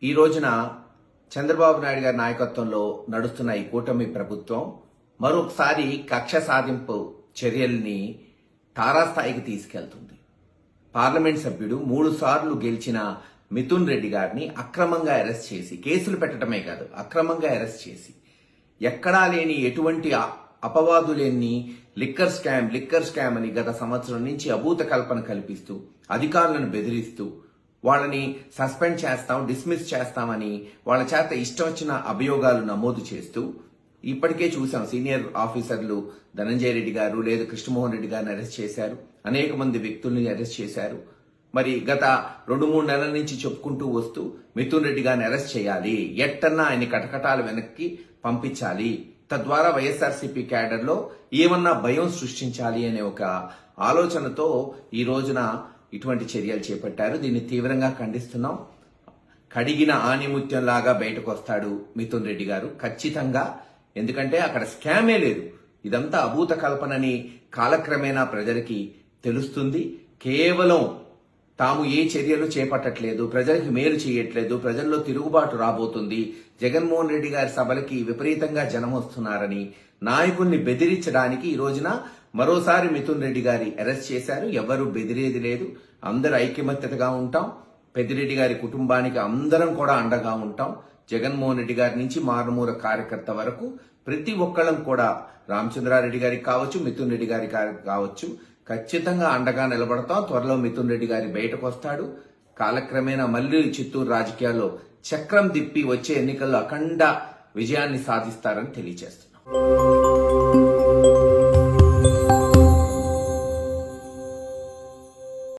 ఈ రోజున చంద్రబాబు నాయుడు గారి నాయకత్వంలో నడుస్తున్న ఈ కూటమి ప్రభుత్వం మరొకసారి కక్ష సాధింపు చర్యల్ని తారాస్థాయికి తీసుకెళ్తుంది. పార్లమెంట్ సభ్యుడు 3 సార్లు గెలిచిన మిథున్ రెడ్డి గారిని అక్రమంగా అరెస్ట్ చేసి, కేసులు పెట్టడమే కాదు అక్రమంగా అరెస్ట్ చేసి, ఎక్కడా లేని ఎటువంటి అపవాదు లేని లిక్కర్ స్కామ్ అని గత సంవత్సరం నుంచి అభూత కల్పన కల్పిస్తూ అధికారులను బెదిరిస్తూ వాళ్ళని సస్పెండ్ చేస్తాం, డిస్మిస్ చేస్తామని వాళ్ళ చేత ఇష్టం వచ్చిన అభియోగాలు నమోదు చేస్తూ ఇప్పటికే చూసాం. సీనియర్ ఆఫీసర్లు ధనంజయ రెడ్డి గారు లేదు కృష్ణమోహన్ రెడ్డి గారిని అరెస్ట్ చేశారు, అనేక మంది వ్యక్తుల్ని అరెస్ట్ చేశారు. మరి గత 2-3 నెలల నుంచి చెప్పుకుంటూ వస్తూ మిథున్ రెడ్డి గారిని అరెస్ట్ చేయాలి, ఎట్టన్నా ఆయన కటకటాలు వెనక్కి పంపించాలి, తద్వారా వైఎస్ఆర్సీపీ క్యాడర్ లో ఏమన్నా భయం సృష్టించాలి అనే ఒక ఆలోచనతో ఈ రోజున ఇటువంటి చర్యలు చేపట్టారు. దీన్ని తీవ్రంగా ఖండిస్తున్నాం. కడిగిన ఆణిముత్యం లాగా బయటకు వస్తాడు మిథున్ రెడ్డి గారు ఖచ్చితంగా. ఎందుకంటే అక్కడ స్కామే లేదు, ఇదంతా అభూత కల్పనని కాలక్రమేణా ప్రజలకి తెలుస్తుంది. కేవలం తాము ఏ చర్యలు చేపట్టట్లేదు, ప్రజలకి మేలు చేయట్లేదు, ప్రజల్లో తిరుగుబాటు రాబోతుంది, జగన్మోహన్ రెడ్డి గారి సభలకి విపరీతంగా జనం వస్తున్నారని నాయకుల్ని బెదిరించడానికి ఈ రోజున మరోసారి మిథున్ రెడ్డి గారి అరెస్ట్ చేశారు. ఎవరు బెదిరేది లేదు, అందరూ ఐక్యమత్యతగా ఉంటాం. పెద్దిరెడ్డి గారి కుటుంబానికి అందరం కూడా అండగా ఉంటాం. జగన్మోహన్ రెడ్డి గారి నుంచి మారుమూల కార్యకర్త వరకు ప్రతి ఒక్కళ్ళం కూడా రామచంద్రారెడ్డి గారికి కావచ్చు, మిథున్ రెడ్డి గారికి కావచ్చు, ఖచ్చితంగా అండగా నిలబడతాం. త్వరలో మిథున్ రెడ్డి గారి బయటకు వస్తాడు. కాలక్రమేణా మళ్లీ చిత్తూరు రాజకీయాల్లో చక్రం తిప్పి వచ్చే ఎన్నికల్లో అఖండ విజయాన్ని సాధిస్తారని తెలియజేస్తున్నాం.